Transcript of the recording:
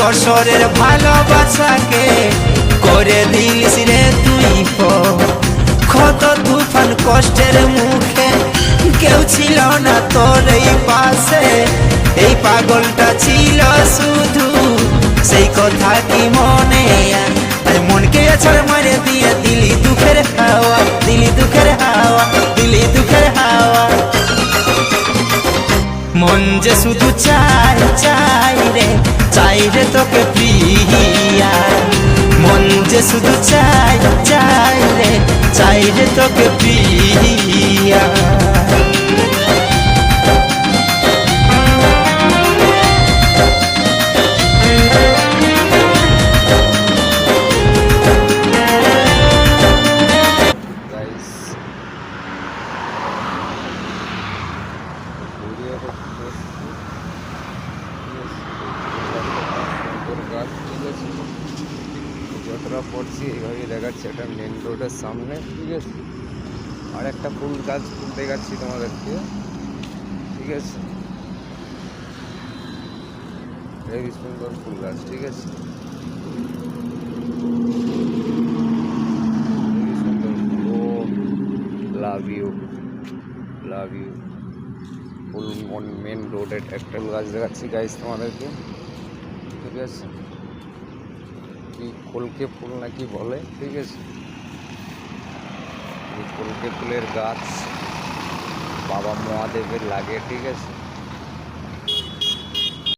বছরের ভালোবাসাকে করে দিলিস রে তুই কত তুফান কষ্টের মুখে কেউ ছিল না তোর এই পাশে এই পাগলটা ছিল শুধু সেই কথা কি মনে মনকে আছাড় মারে দিয়ে দিলি দুঃখের হাওয়া দিলি দুঃখের হাওয়া দিলি দুঃখের হাওয়া মন যে শুধু চাই চাই রে তোকে প্রিয়া মন যে শুধু চাই চাই রে তোকে প্রিয়া যতটা পড়ছি এইভাবে দেখাচ্ছি একটা মেন রোডের সামনে, ঠিক আছে। আর একটা ফুল গাছ দেখাচ্ছি তোমাদেরকে, ঠিক আছে। এই সুন্দর ফুল গাছ, ঠিক আছে। সুন্দর ও লাভ ইউ লাভ ইউ ফুল মেন রোডের একটা ফুল গাছ দেখাচ্ছি গাইস তোমাদেরকে, ঠিক আছে। কি কলকে ফুল নাকি বলে, ঠিক আছে। এই কলকে ফুলের গাছ বাবা মহাদেবের লাগে, ঠিক আছে।